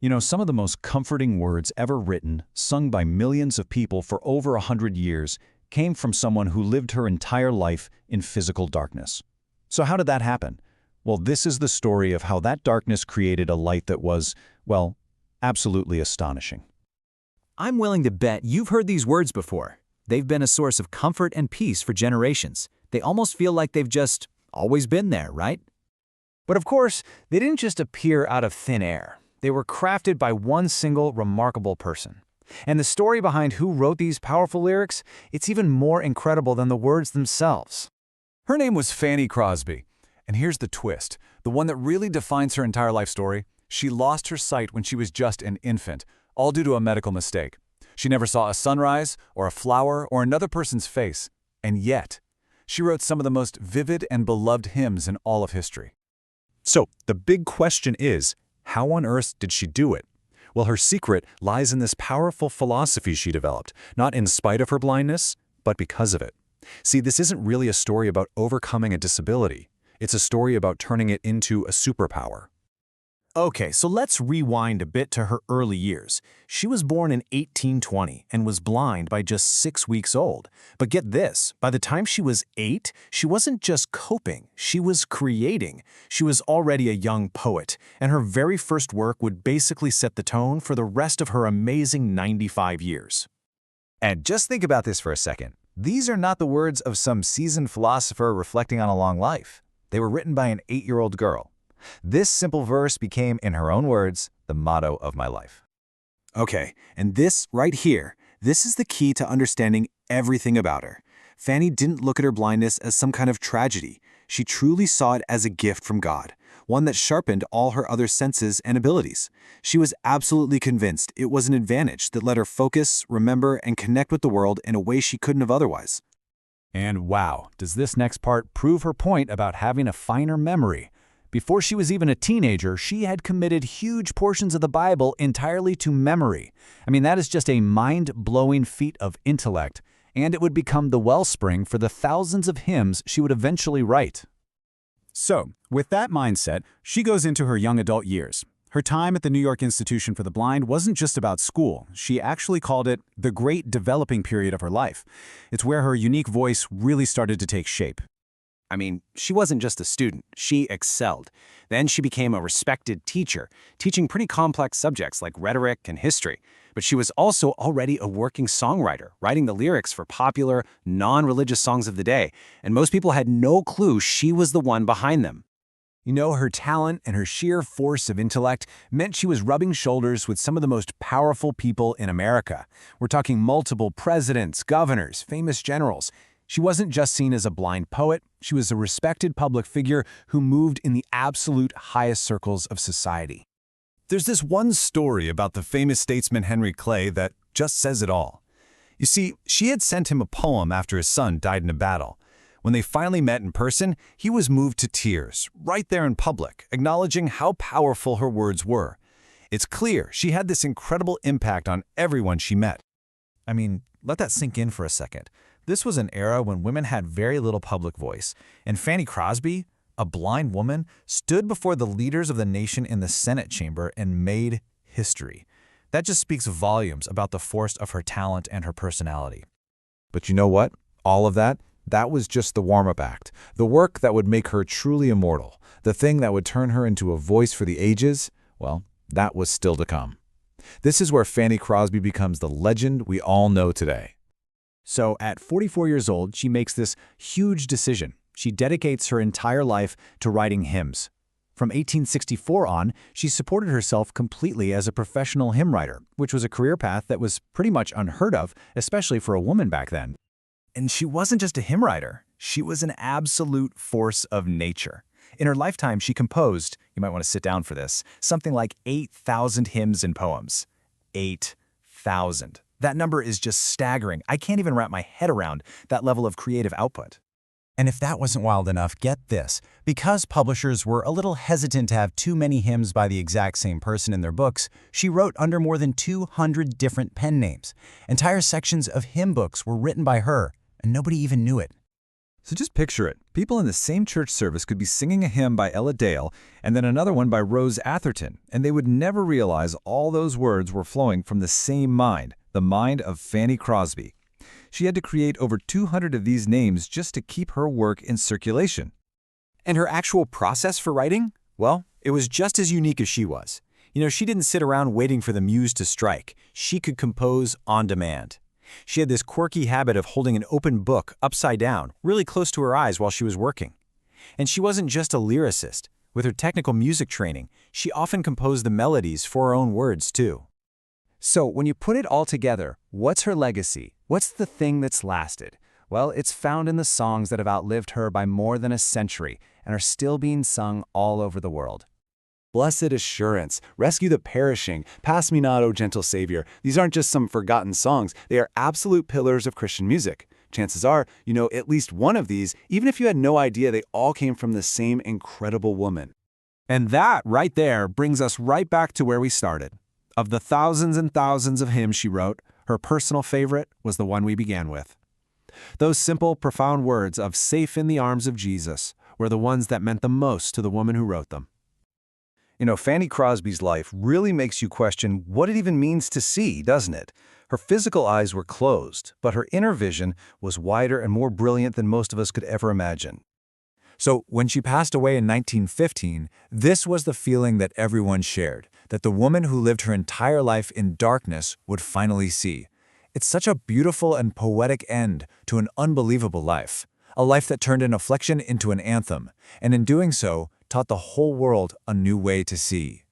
You know, some of the most comforting words ever written, sung by millions of people for over 100 years, came from someone who lived her entire life in physical darkness. So how did that happen? Well, this is the story of how that darkness created a light that was, well, absolutely astonishing. I'm willing to bet you've heard these words before. They've been a source of comfort and peace for generations. They almost feel like they've just always been there, right? But of course, they didn't just appear out of thin air. They were crafted by one single remarkable person. And the story behind who wrote these powerful lyrics, it's even more incredible than the words themselves. Her name was Fanny Crosby. And here's the twist, the one that really defines her entire life story. She lost her sight when she was just an infant, all due to a medical mistake. She never saw a sunrise, or a flower, or another person's face. And yet, she wrote some of the most vivid and beloved hymns in all of history. So, the big question is, how on earth did she do it? Well, her secret lies in this powerful philosophy she developed, not in spite of her blindness, but because of it. See, this isn't really a story about overcoming a disability. It's a story about turning it into a superpower. Okay, so let's rewind a bit to her early years. She was born in 1820 and was blind by just 6 weeks old. But get this, by the time she was 8, she wasn't just coping, she was creating. She was already a young poet, and her very first work would basically set the tone for the rest of her amazing 95 years. And just think about this for a second. These are not the words of some seasoned philosopher reflecting on a long life. They were written by an 8-year-old girl. This simple verse became, in her own words, the motto of my life. Okay, and this right here, this is the key to understanding everything about her. Fanny didn't look at her blindness as some kind of tragedy. She truly saw it as a gift from God, one that sharpened all her other senses and abilities. She was absolutely convinced it was an advantage that let her focus, remember, and connect with the world in a way she couldn't have otherwise. And wow, does this next part prove her point about having a finer memory? Before she was even a teenager, she had committed huge portions of the Bible entirely to memory. I mean, that is just a mind-blowing feat of intellect, and it would become the wellspring for the thousands of hymns she would eventually write. So, with that mindset, she goes into her young adult years. Her time at the New York Institution for the Blind wasn't just about school. She actually called it the great developing period of her life. It's where her unique voice really started to take shape. I mean, she wasn't just a student, she excelled. Then she became a respected teacher, teaching pretty complex subjects like rhetoric and history. But she was also already a working songwriter, writing the lyrics for popular, non-religious songs of the day, and most people had no clue she was the one behind them. You know, her talent and her sheer force of intellect meant she was rubbing shoulders with some of the most powerful people in America. We're talking multiple presidents, governors, famous generals. She wasn't just seen as a blind poet, she was a respected public figure who moved in the absolute highest circles of society. There's this one story about the famous statesman Henry Clay that just says it all. You see, she had sent him a poem after his son died in a battle. When they finally met in person, he was moved to tears, right there in public, acknowledging how powerful her words were. It's clear she had this incredible impact on everyone she met. I mean, let that sink in for a second. This was an era when women had very little public voice, and Fanny Crosby, a blind woman, stood before the leaders of the nation in the Senate chamber and made history. That just speaks volumes about the force of her talent and her personality. But you know what? All of that was just the warm-up act, the work that would make her truly immortal, the thing that would turn her into a voice for the ages. Well, that was still to come. This is where Fanny Crosby becomes the legend we all know today. So, at 44 years old, she makes this huge decision. She dedicates her entire life to writing hymns. From 1864 on, she supported herself completely as a professional hymn writer, which was a career path that was pretty much unheard of, especially for a woman back then. And she wasn't just a hymn writer. She was an absolute force of nature. In her lifetime, she composed, you might want to sit down for this, something like 8,000 hymns and poems. 8,000. That number is just staggering. I can't even wrap my head around that level of creative output. And if that wasn't wild enough, get this. Because publishers were a little hesitant to have too many hymns by the exact same person in their books, she wrote under more than 200 different pen names. Entire sections of hymn books were written by her, and nobody even knew it. So just picture it. People in the same church service could be singing a hymn by Ella Dale and then another one by Rose Atherton, and they would never realize all those words were flowing from the same mind, the mind of Fanny Crosby. She had to create over 200 of these names just to keep her work in circulation. And her actual process for writing? Well, it was just as unique as she was. She didn't sit around waiting for the muse to strike. She could compose on demand. She had this quirky habit of holding an open book upside down, really close to her eyes while she was working. And she wasn't just a lyricist. With her technical music training, she often composed the melodies for her own words, too. So when you put it all together, what's her legacy? What's the thing that's lasted? Well, it's found in the songs that have outlived her by more than a century and are still being sung all over the world. Blessed assurance, rescue the perishing, pass me not, O gentle Savior. These aren't just some forgotten songs. They are absolute pillars of Christian music. Chances are, you know at least one of these, even if you had no idea they all came from the same incredible woman. And that right there brings us right back to where we started. Of the thousands and thousands of hymns she wrote, her personal favorite was the one we began with. Those simple, profound words of "safe in the arms of Jesus" were the ones that meant the most to the woman who wrote them. Fanny Crosby's life really makes you question what it even means to see, doesn't it? Her physical eyes were closed, but her inner vision was wider and more brilliant than most of us could ever imagine. So when she passed away in 1915, this was the feeling that everyone shared, that the woman who lived her entire life in darkness would finally see. It's such a beautiful and poetic end to an unbelievable life, a life that turned an affliction into an anthem, and in doing so, taught the whole world a new way to see.